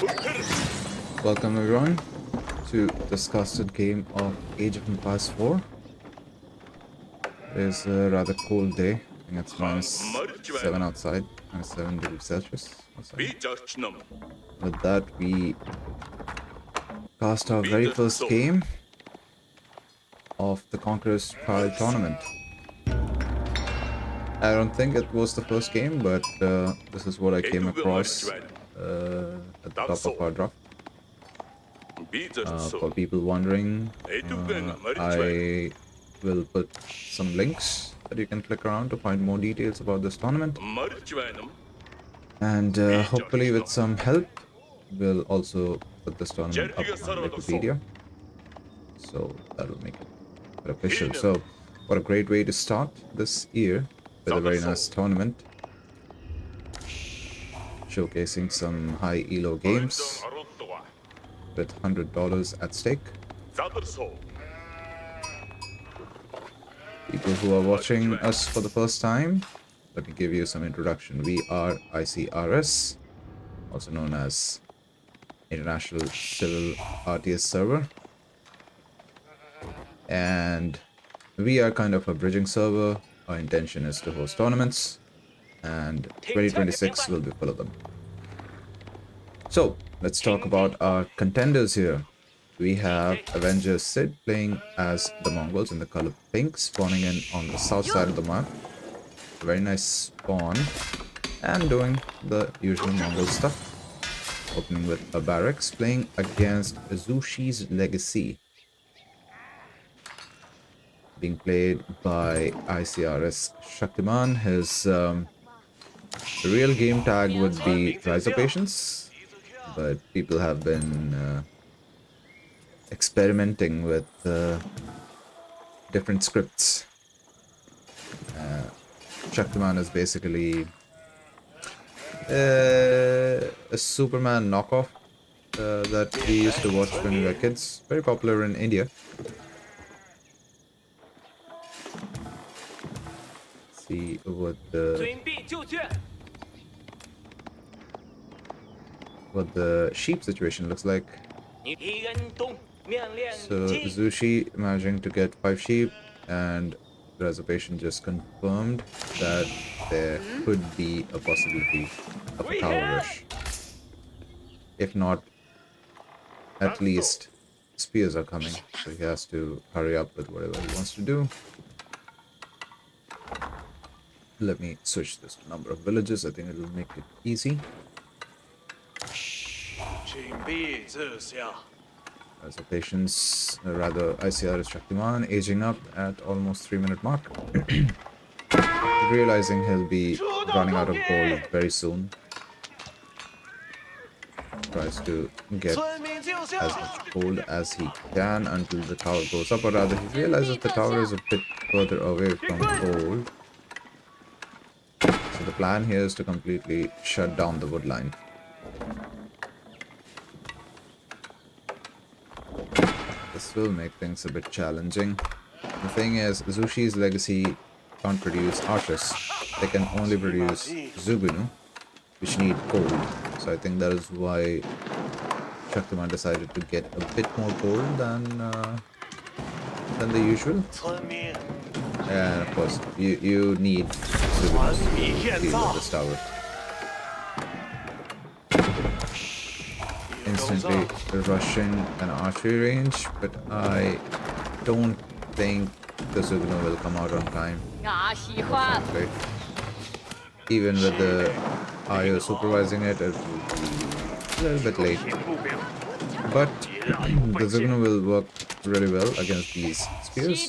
Welcome everyone to this casted game of Age of Empires 4. It is a rather cold day. I think it's -7 outside, -7 degrees Celsius outside. With that, we cast our very first game of the Conqueror's trial tournament. I don't think it was the first game, but this is what I came across at the top of our draft. For people wondering, I will put some links that you can click around to find more details about this tournament. And hopefully with some help, we'll also put this tournament up on Wikipedia. So that'll make it official. So what a great way to start this year with a very nice tournament. Showcasing some high elo games with $100 at stake. People who are watching us for the first time, let me give you some introduction. We are ICRS, also known as International Civil RTS Server. And we are kind of a bridging server. Our intention is to host tournaments, and 2026 will be full of them. So, let's talk about our contenders here. We have Avengers Sid playing as the Mongols in the color pink, spawning in on the south side of the map. A very nice spawn, and doing the usual Mongol stuff. Opening with a barracks, playing against Zushi's Legacy. Being played by ICRS Shaktiman. His real game tag would be Rise of Patience, but people have been experimenting with different scripts. Shaktiman is basically a Superman knockoff that we used to watch when we were kids. Very popular in India. Let's see what the sheep situation looks like. So Zushi managing to get 5 sheep, and the reservation just confirmed that there could be a possibility of a tower rush. If not, at least spears are coming, so he has to hurry up with whatever he wants to do. Let me switch this to number of villages. I think it will make it easy. Patience, rather ICRS Shaktiman, aging up at almost 3-minute mark. Realizing he'll be running out of gold very soon. Tries to get as much gold as he can until the tower goes up, or rather he realizes the tower is a bit further away from gold. So the plan here is to completely shut down the wood line. This will make things a bit challenging. The thing is, Zushi's Legacy can't produce archers. They can only produce Zugunu, which need gold. So I think that is why Shaktiman decided to get a bit more gold than the usual. And of course, you need Zugunus to deal with this tower. Instantly rushing an archery range, but I don't think the Zugunu will come out on time. Unfortunately. Even with the IO supervising it, it will be a little bit late. But the Zugunu will work really well against these spears.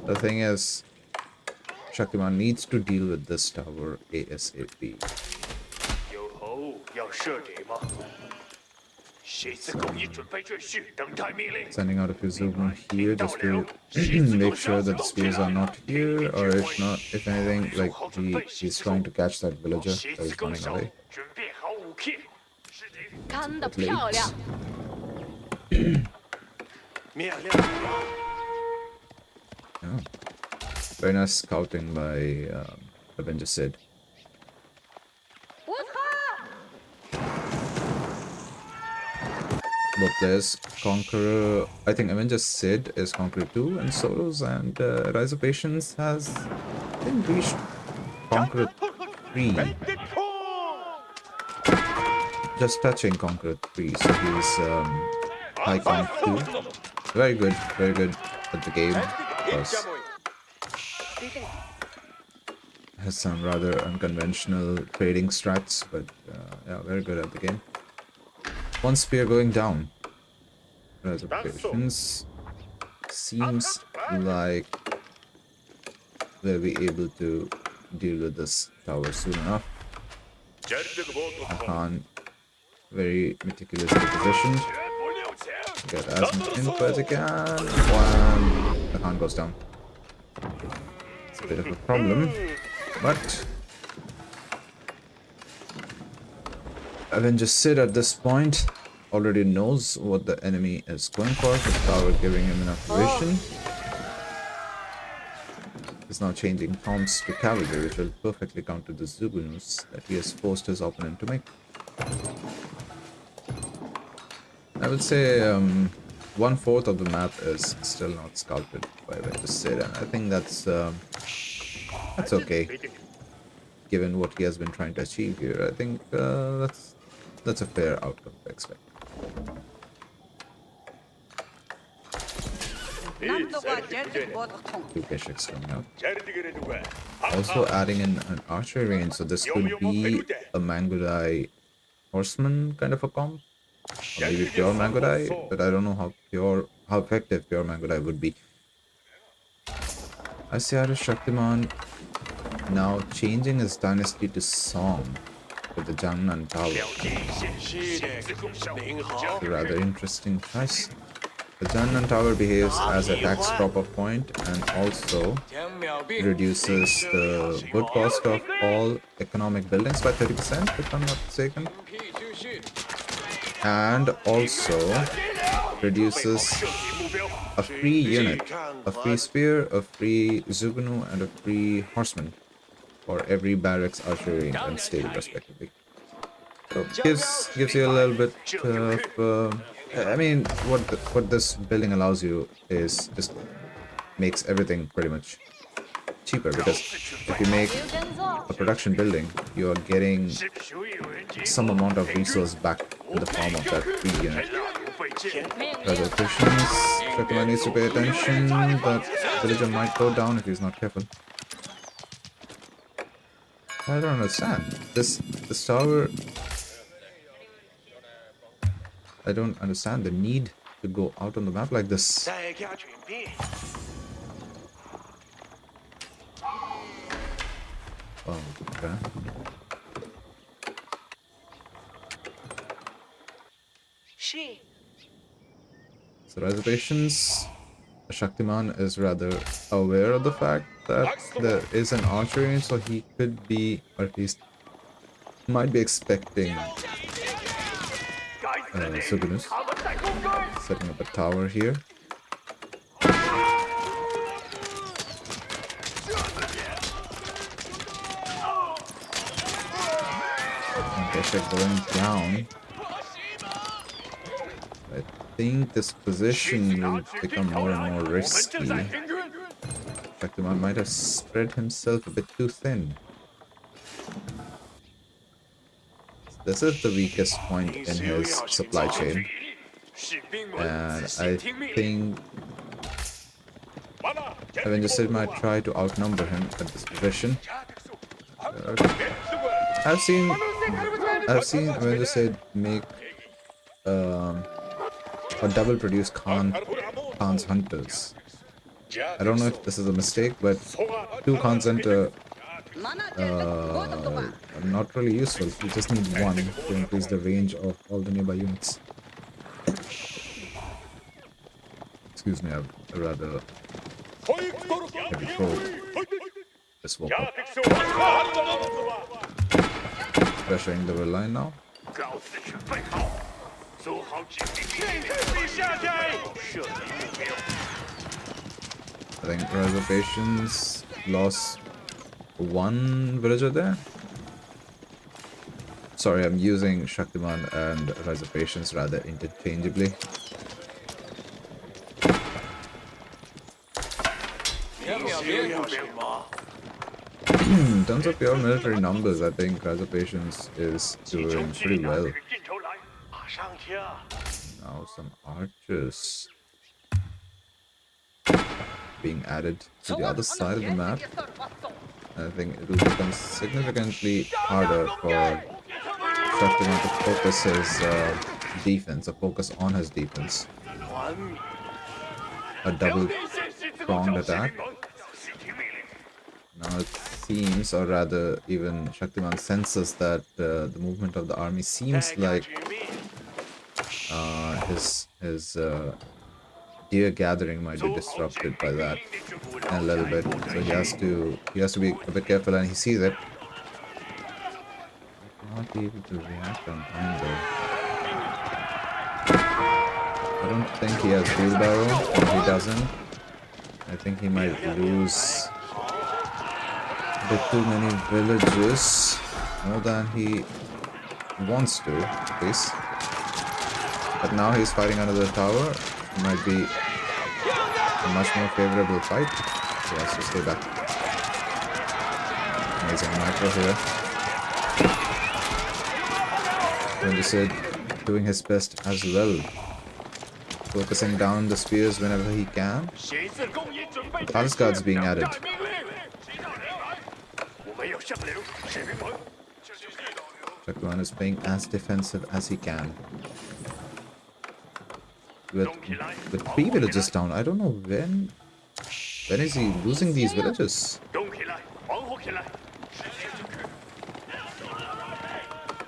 The thing is, Shaktiman needs to deal with this tower ASAP. Sending out a few Zugunu here just to make sure that the spears are not here, or if not, if anything, like he's trying to catch that villager that is running away. Oh. Very nice scouting by Avenger Sid. both players. Conqueror, I think Avengers Sid is Conqueror 2 and solos, and Rise of Patience has, I think, reached Conqueror 3. Just touching Conqueror 3, so he's high Conk 2. Very good at the game. Because has some rather unconventional trading strats, but yeah, very good at the game. One spear going down. Reservations seems like we'll be able to deal with this tower soon enough. Khan very meticulously positioned. Get as much info as I can. One, the Khan goes down. It's a bit of a problem, but Avenger Sid at this point already knows what the enemy is going for, the tower giving him enough vision. He's now changing comms to cavalry, which will perfectly counter the Zugunus that he has forced his opponent to make. I would say 1/4 of the map is still not scouted by Avenger Sid, and I think that's okay, given what he has been trying to achieve here. I think that's a fair outcome to expect. Two Keshaks coming out. Also adding in an archer range, so this could be a Mangudai horseman kind of a comp. Or maybe pure Mangudai, but I don't know how effective pure Mangudai would be. ICRS Shaktiman now changing his dynasty to Song with the Jangnan Tower. It's a rather interesting choice. The Jangnan Tower behaves as a tax drop-off point and also reduces the wood cost of all economic buildings by 30%, if I'm not mistaken. And also reduces a free unit, a free spear, a free Zugunu, and a free horseman for every barracks, archery, and stable, respectively. So gives you a little bit of. I mean, what this building allows you is just makes everything pretty much cheaper, because if you make a production building, you are getting some amount of resource back in the form of that free unit. Resolutions, Shaktiman needs to pay attention. That villager might go down if he's not careful. I don't understand. This tower. I don't understand the need to go out on the map like this. Oh, okay. So reservations. Shaktiman is rather aware of the fact that there is an archery, so he could be, or at least might be expecting Sugunus setting up a tower here. Okay, going down. I think this position will become more and more risky. Shaktiman might have spread himself a bit too thin. This is the weakest point in his supply chain, and I think Avenger Sid might try to outnumber him at this position. I've seen Avenger Sid make or double produce Khan's hunters. I don't know if this is a mistake, but two Khan's hunter are not really useful. You just need one to increase the range of all the nearby units. Excuse me, I've rather heavy cold. Just woke up. Pressuring the line now. I think reservations lost one villager there. Sorry, I'm using Shaktiman and Rise of Patience rather interchangeably. In terms of pure military numbers, I think Rise of Patience is doing pretty well. Now some archers being added to the other side of the map. I think it will become significantly harder for Shaktiman to focus his defense, or focus on his defense. A double-pronged attack. Now it seems, or rather even Shaktiman senses that the movement of the army seems like his deer gathering might be disrupted by that a little bit. So he has to be a bit careful, and he sees it. Might not be able to react on time though. I don't think he has wheelbarrow. No, he doesn't. I think he might lose a bit too many villages, more than he wants to, at least. But now he's fighting under the tower. It might be a much more favorable fight. He has to stay back. Amazing micro here. Wendisid doing his best as well. Focusing down the spears whenever he can. Palace guards being added. Shaktiman is playing as defensive as he can. With 3 villages down, I don't know when is he losing these villages?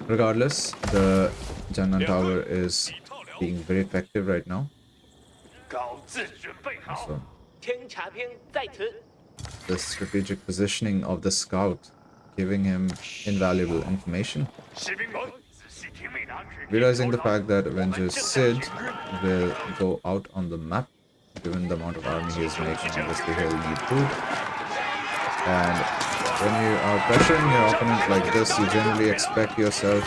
Regardless, the Jannan Tower is being very effective right now. So, the strategic positioning of the scout giving him invaluable information. Realizing the fact that Avenger Sid will go out on the map, given the amount of army he is making, obviously he'll need food. And when you are pressuring your opponent like this, you generally expect yourself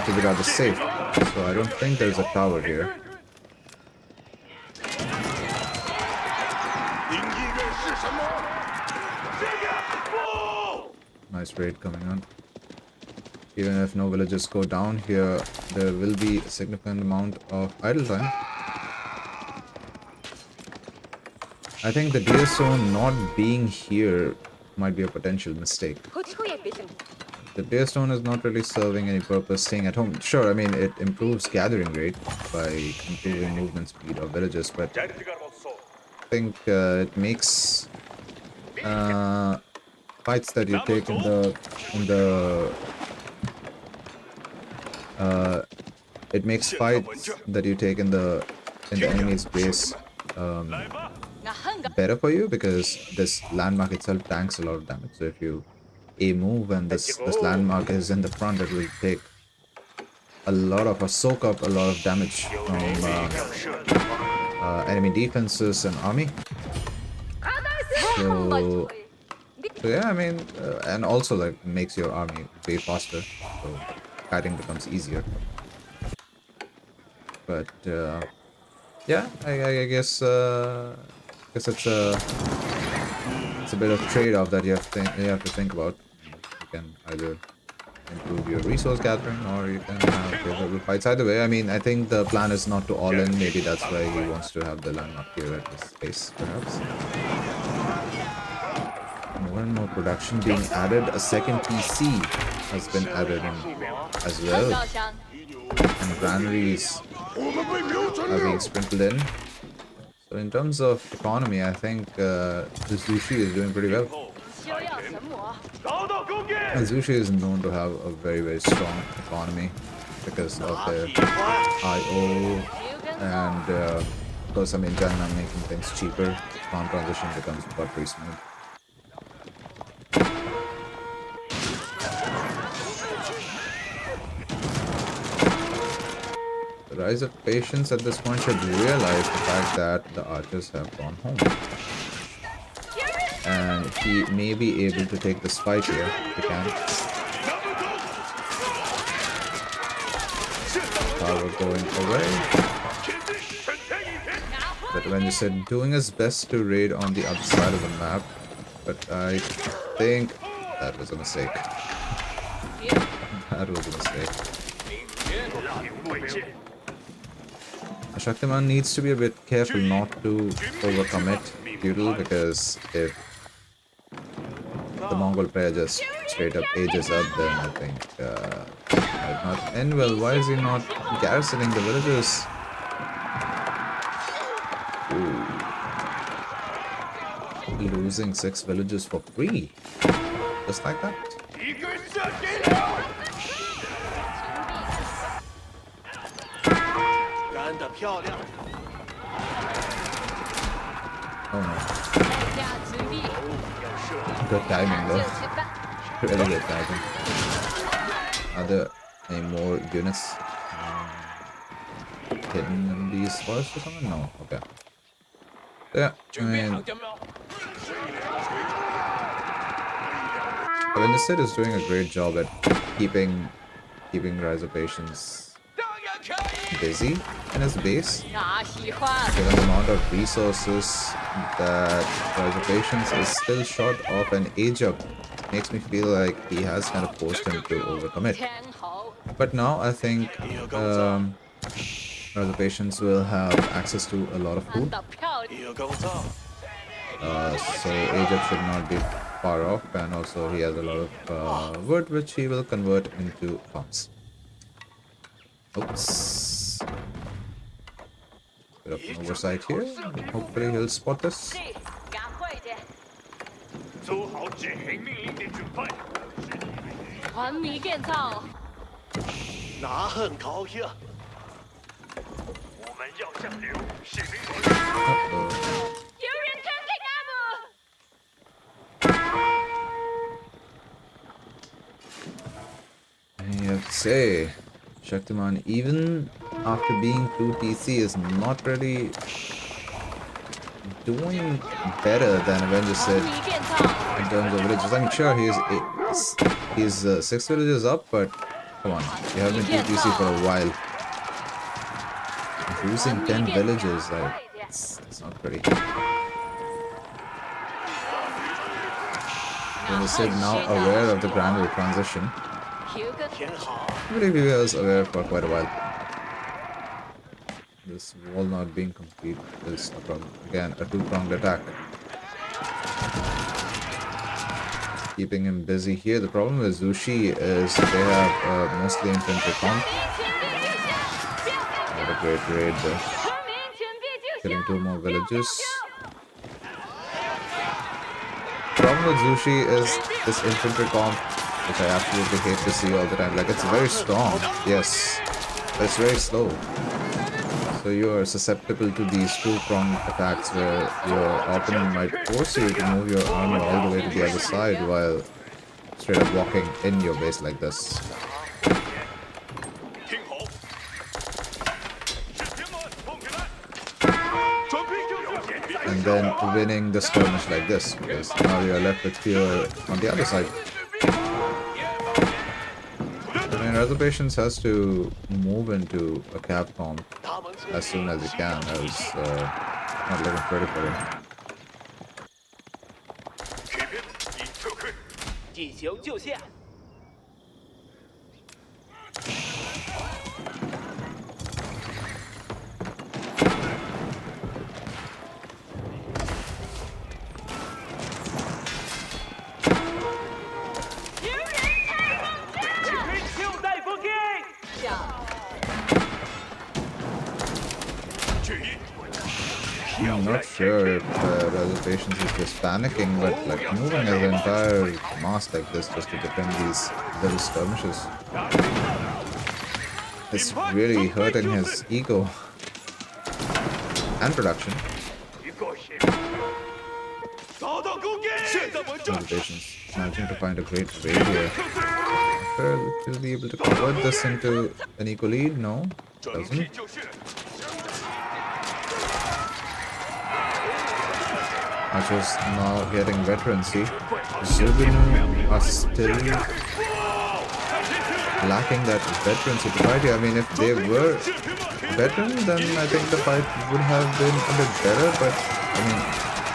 to be rather safe. So I don't think there's a tower here. Nice raid coming on. Even if no villages go down here, there will be a significant amount of idle time. I think the deer stone not being here might be a potential mistake. The deer stone is not really serving any purpose staying at home. Sure, I mean, it improves gathering rate by improving movement speed of villages, but I think it makes fights that you take it makes fights that you take in the enemy's base better for you, because this landmark itself tanks a lot of damage. So if you move and this landmark is in the front, it will take a lot of, or soak up a lot of damage from enemy defenses and army. So yeah, I mean, and also like makes your army way faster, so fighting becomes easier. But yeah, I guess it's a bit of trade-off that you have to think about. You can either improve your resource gathering, or you can have favorable fights. Either way, I mean, I think the plan is not to all in. Maybe that's why he wants to have the landmark here at this space, perhaps. More and more production being added. A second PC has been added in as well, and granaries are being sprinkled in. So in terms of economy, I think Zushi is doing pretty well. And Zushi is known to have a very, very strong economy because of their IO, and of course, I mean, Janna making things cheaper. Farm transition becomes buttery smooth. The Rise of Patience at this point should realize the fact that the archers have gone home. And he may be able to take this fight here if he can. Power going away. But when you said doing his best to raid on the other side of the map, but I think that was a mistake. That was a mistake. Shaktiman needs to be a bit careful not to overcommit Feudal, because if the Mongol player just straight up ages up, then I think might not end well. Why is he not garrisoning the villagers? Ooh. Losing 6 villages for free. Just like that. Oh no. Good timing though. Really good timing. Are there any more units hidden in these forests or something? No. Okay. Yeah, I mean, Avenged is doing a great job at keeping Rise of Patience busy in his base. Given the amount of resources that Rise of Patience is still short of an age up, makes me feel like he has kind of forced him to overcommit. But now I think Rise of Patience will have access to a lot of food. So Egypt should not be far off, and also he has a lot of wood which he will convert into farms. Oops. Bit of an oversight here. Hopefully he'll spot this. I have to say, Shaktiman, even after being 2 TC, is not really doing better than Avengers said in terms of villages. I'm sure he's 6 villages up, but come on, you have been 2 TC for a while. Losing 10 villages, like, it's not pretty. Avengers said now aware of the granular transition. I believe he was aware for quite a while. This wall not being complete is a problem. Again, a 2-pronged attack. Keeping him busy here. The problem with Zushi is they have mostly infantry comp. Not a great raid though. Killing 2 more villages. The problem with Zushi is this infantry comp, which I absolutely hate to see all the time. Like, it's very strong, yes, but it's very slow. So you are susceptible to these 2-pronged attacks where your opponent might force you to move your armor all the way to the other side while straight up walking in your base like this. And then winning the skirmish like this, because now you are left with fewer on the other side. I mean, Rise of Patience has to move into a cap comp as soon as he can, else not looking pretty for him. I'm not sure if Rise of Patience is just panicking, but like moving his entire mass like this just to defend these little skirmishes, it's really hurting his ego and production. Rise of Patience managing to find a great raid here. Will be able to convert this into an equal lead? No, doesn't. Archers now getting veterancy. Zubinu are still lacking that veterancy to fight here. I mean, if they were veteran, then I think the fight would have been a bit better. But I mean,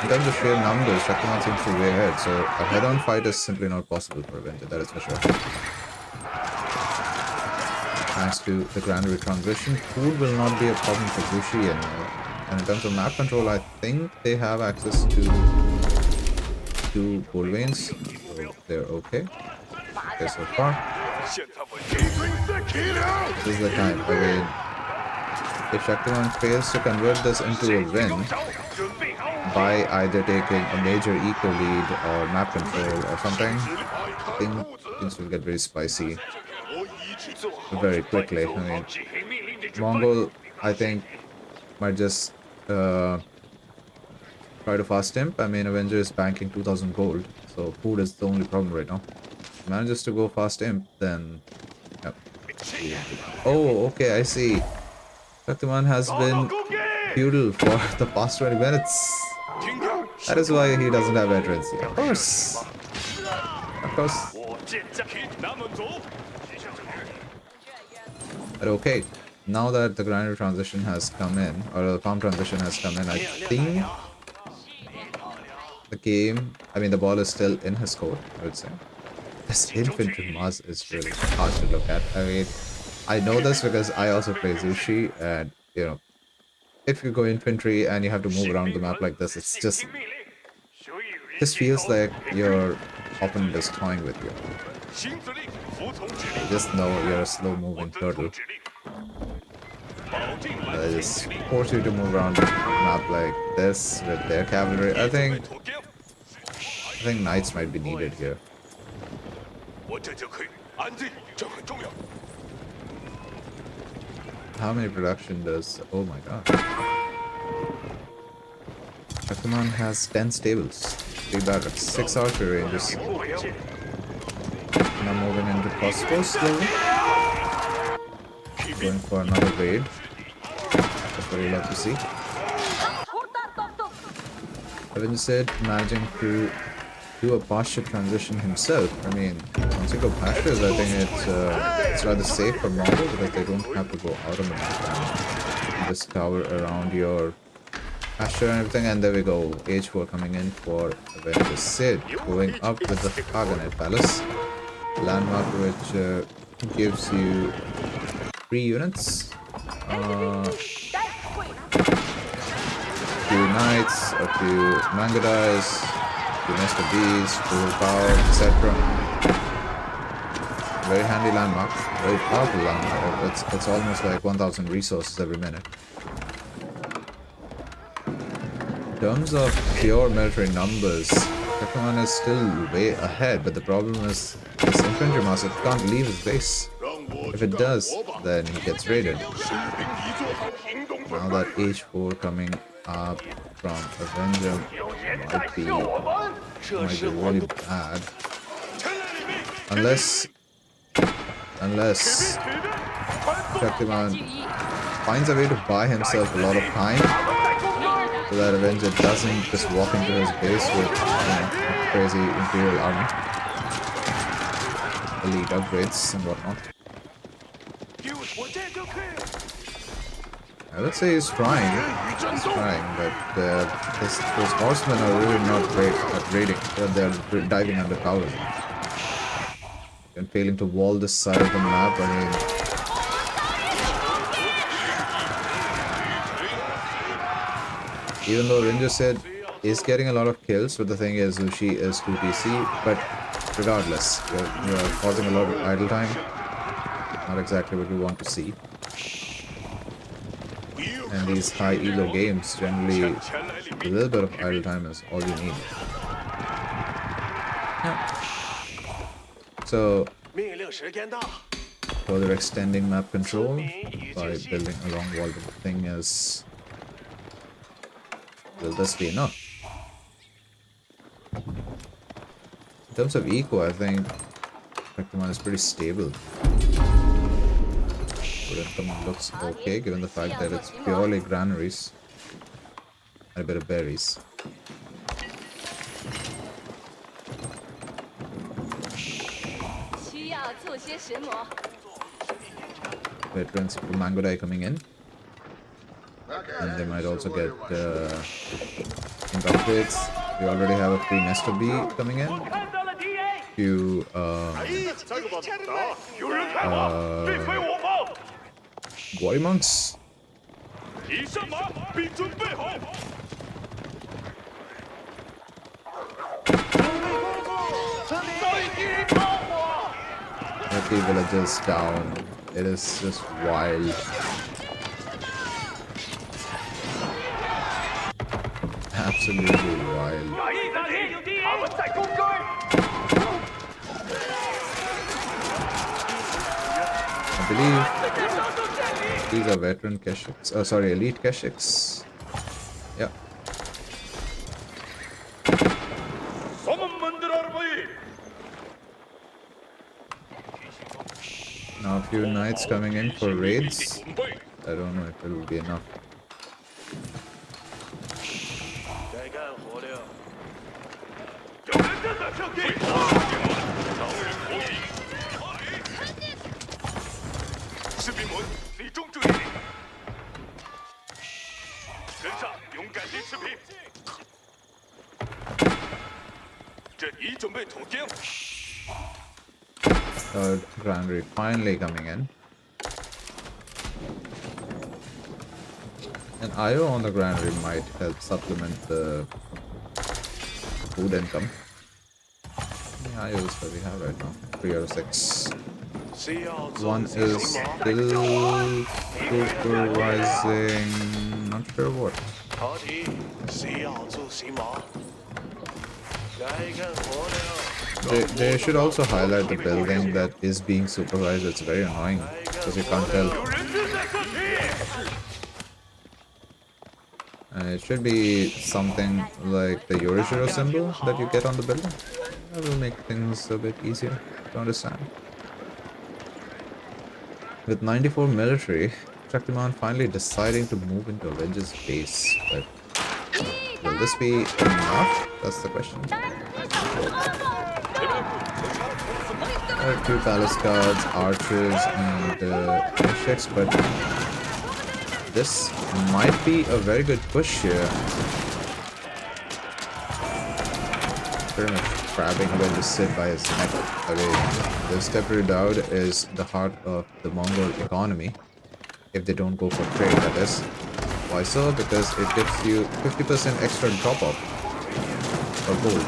in terms of sheer numbers, Shaktiman seems to be way ahead. So a head-on fight is simply not possible for Avenger. That is for sure. Thanks to the granary transition, food will not be a problem for Zushi anymore. And in terms of map control, I think they have access to 2 gold veins, so they're okay. Okay, so far. This is the time. I mean, if Shaktiman fails to convert this into a win by either taking a major eco lead or map control or something, I think things will get very spicy very quickly. I mean, Mongol, I think, might just try to fast imp. I mean, Avenger is banking 2000 gold, so food is the only problem right now. If he manages to go fast imp, then yep. Oh, okay, I see. Shaktiman has been feudal for the past 20 minutes. That is why he doesn't have veterancy. Of course. Of course. But okay, now that the grinder transition has come in, or the farm transition has come in, I think the game, I mean, the ball is still in his court, I would say. This infantry mass is really hard to look at. I mean, I know this because I also play Zushi, and, you know, if you go infantry and you have to move around the map like this, it's just feels like your opponent is toying with you. You just know you're a slow-moving turtle. They just force you to move around the map like this with their cavalry. I think knights might be needed here. How many production does... Oh my god. Shaktiman has 10 stables, 3 barracks, 6 archery ranges. Now moving into crossbows slowly. Going for another raid. That's what we love to see. Evan said managing to do a pasture transition himself. I mean, once you go pastures, I think it's rather safe for Mongol because they don't have to go out on the map and just cover around your pasture and everything. And there we go, H4 coming in for Avenger Sid, going up with the Khaganate Palace. Landmark which gives you 3 units. A few knights, a few mangadais, a few nest of bees, full power, etc. Very handy landmark, very powerful landmark. It's almost like 1000 resources every minute. In terms of pure military numbers, Shaktiman is still way ahead, but the problem is this infantry mass, it can't leave his base. If it does, then he gets raided. Now that H4 coming up from Avenger might be really bad. Unless Shaktiman finds a way to buy himself a lot of time so that Avenger doesn't just walk into his base with crazy Imperial army, elite upgrades and whatnot. I would say he's trying, but those horsemen are really not great at raiding. They're diving under cover and failing to wall this side of the map. I mean, even though Ranger said is getting a lot of kills, but the thing is Zushi is 2TC, but regardless, you're causing a lot of idle time. Not exactly what we want to see. And these high elo games, generally a little bit of idle time is all you need. Yeah. So, further extending map control by building a long wall, but the thing is, will this be enough? In terms of eco, I think Shaktiman is pretty stable. Income looks okay given the fact that it's purely granaries and a bit of berries. Veterans for Mango Dai coming in. And they might also get ink upgrades. We already have a free Nestor B coming in. Few Body Monks. The villagers down. It is just wild. Absolutely wild. I believe these are veteran Keshiks. Oh, sorry, elite Keshiks. Yeah. Now a few knights coming in for raids. I don't know if it will be enough. Third granary finally coming in. And IO on the granary might help supplement the food income. How many IOs do we have right now? 3 out of 6. One is still supervising, not sure what. They should also highlight the building that is being supervised. It's very annoying because you can't tell. It should be something like the Yorishiro symbol that you get on the building. That will make things a bit easier to understand. With 94 military, Shaktiman finally deciding to move into Avengers base. But will this be enough? That's the question. There are 2 palace guards, archers, and Keshiks, but this might be a very good push here. Pretty much grabbing Avengers Sid by his neck. I mean, the Step Redoubt is the heart of the Mongol economy. If they don't go for trade, that is. Why so? Because it gives you 50% extra drop-off for gold.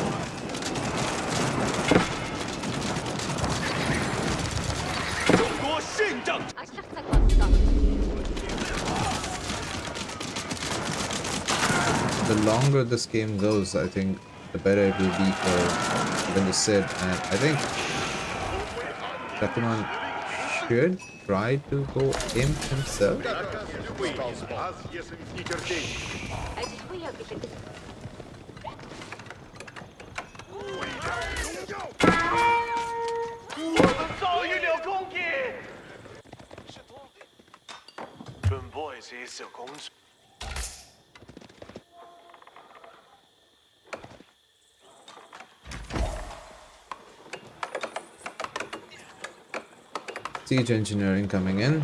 The longer this game goes, I think the better it will be for Avengers Sid, and I think Shaktiman should try to go imp himself. Siege engineering coming in.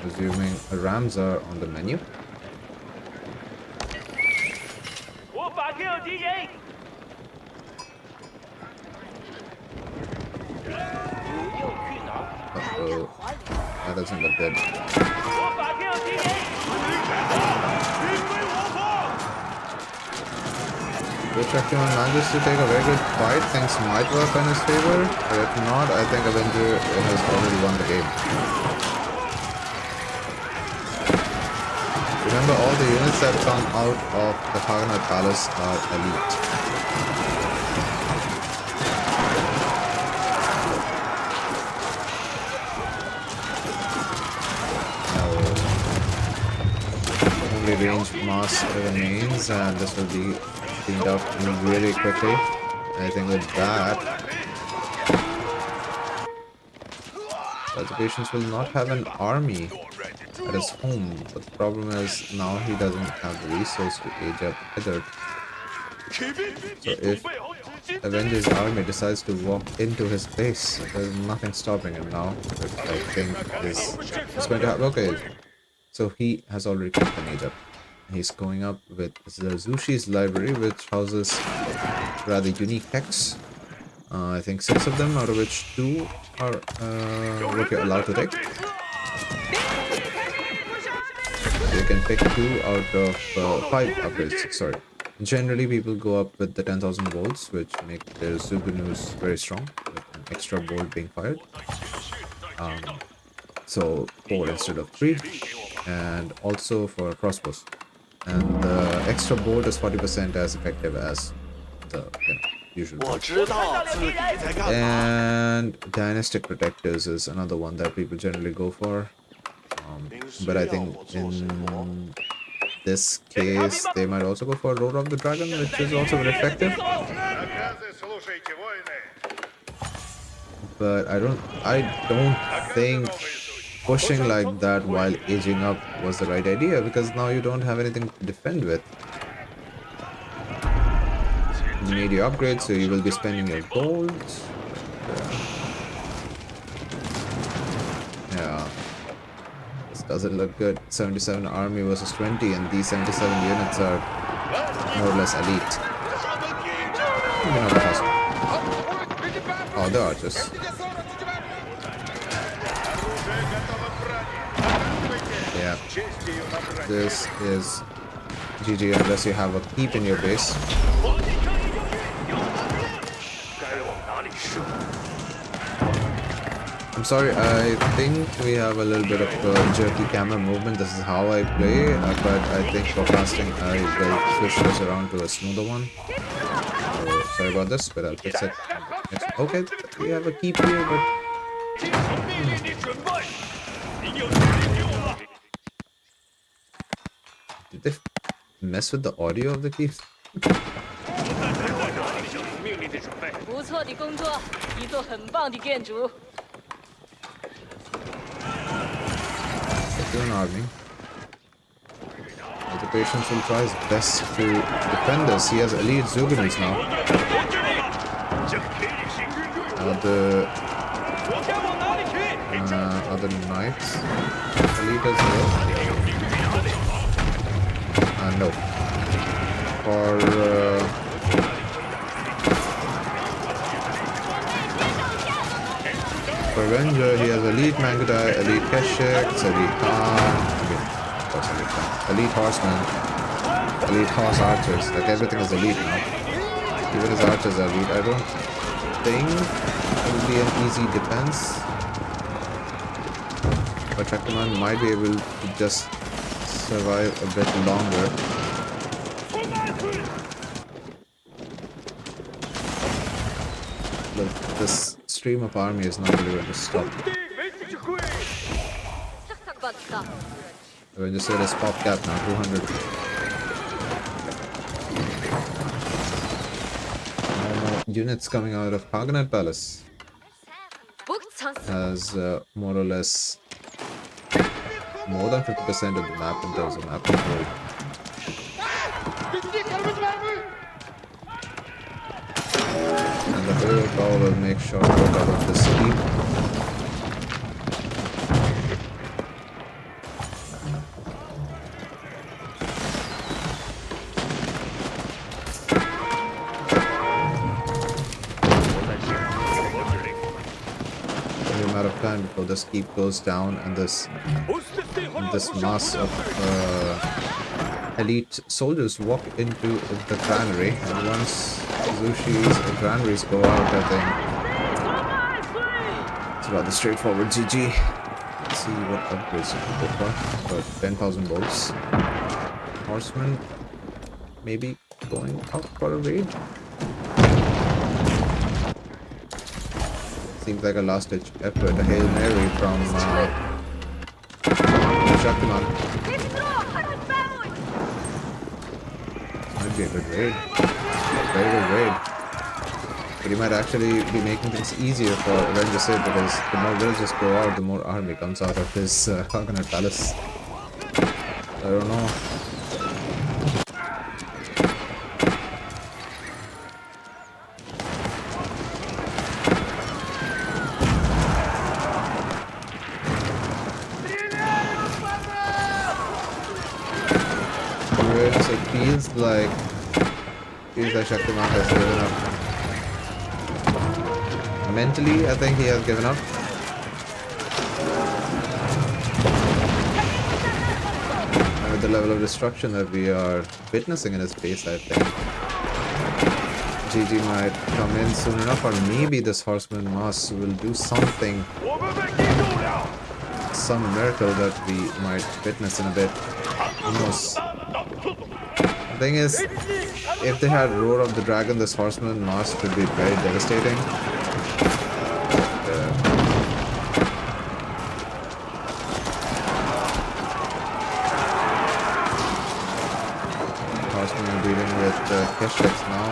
Assuming rams are on the menu. Uh-oh. That doesn't look good. If Shaktiman manages to take a very good fight, things might work in his favor. But if not, I think Avenger has already won the game. Remember, all the units that come out of the Khaganate Palace are elite. Only range mass remains, and this will be cleaned up really quickly. I think with that, the patients will not have an army at his home, but the problem is now he doesn't have the resource to age up either. So if Avengers army decides to walk into his base. There's nothing stopping him now, which I think is going to happen. Okay, so he has already picked an Egypt. He's going up with the Zushi's library, which houses rather unique techs. I think 6 of them, out of which 2 are what you're allowed to take. You can pick 2 out of 5 upgrades. Sorry. Generally, people go up with the 10,000 volts, which make their Zugunus very strong, with an extra bolt being fired. So 4 instead of 3, and also for crossbows. And the extra bolt is 40% as effective as the usual bolt. And dynastic protectors is another one that people generally go for. But I think in this case they might also go for Roar of the Dragon, which is also very effective. But I don't think pushing like that while aging up was the right idea, because now you don't have anything to defend with. You need your upgrades, so you will be spending your gold. Yeah. This doesn't look good. 77 army versus 20, and these 77 units are more or less elite. Maybe not the first one. Oh, the archers. Yeah. This is GG unless you have a keep in your base. I'm sorry, I think we have a little bit of jerky camera movement. This is how I play, but I think for casting I will switch this around to a smoother one. So sorry about this, but I'll fix it. Okay, we have a keep here, but did they mess with the audio of the keeps? 不错的工作，一座很棒的建筑。 To an army. The patience will try his best to defend this. He has elite Zugunus now. Other knights. Elite as well. No. For Ranger, he has elite Mangadai, elite Keshik, elite Khan, elite Horseman, elite Horse Archers. Like everything is elite now. Even his archers are elite. I don't think it will be an easy defense. But Shaktiman might be able to just survive a bit longer. But this stream of army is not really going to stop. I just said it's pop cap now, 200. Units coming out of Khaganate Palace has more or less more than 50% of the map in terms of map control. And the hero power will make sure to work out of this keep. Only a matter of time before this keep goes down and this mass of elite soldiers walk into the granary, and once Zushi's granaries go out, I think it's rather straightforward. GG. Let's see what upgrades you can go for. But 10,000 bolts. Horseman maybe going out for a raid. Seems like a last-ditch effort, a Hail Mary from Shaktiman. Might be a good raid. Very good raid. But he might actually be making things easier for Avenger Sid, because the more villagers go out, the more army comes out of his Khaganate Palace. I don't know. turns, it feels like Shaktiman has given up. Mentally, I think he has given up. And with the level of destruction that we are witnessing in his base, I think GG might come in soon enough, or maybe this Horseman Mass will do something, some miracle that we might witness in a bit. Who knows? The thing is, if they had Roar of the Dragon, this Horseman Mass could be very devastating. But, Horsemen are dealing with Keshex now.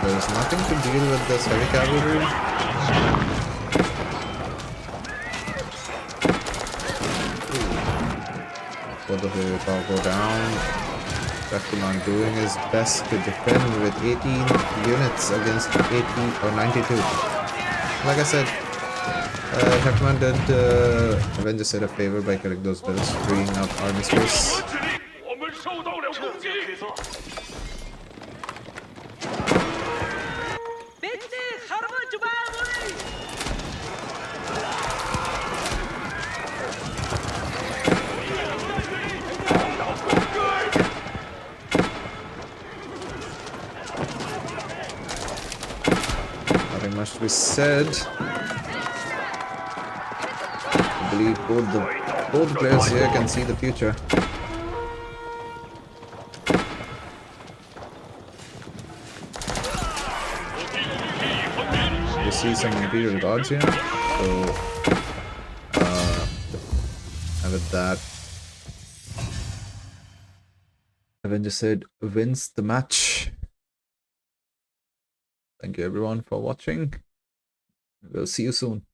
There's nothing to deal with this heavy cavalry. Both of the power go down. Shaktiman doing his best to defend with 18 units against 80 or 92. Like I said, Shaktiman did Avengers a favor by killing those bills, freeing up army space. Nothing much to be said. I believe both the players here can see the future. You see some Imperial Guards here, so and with that, Avengers wins the match. Thank you everyone for watching. We'll see you soon.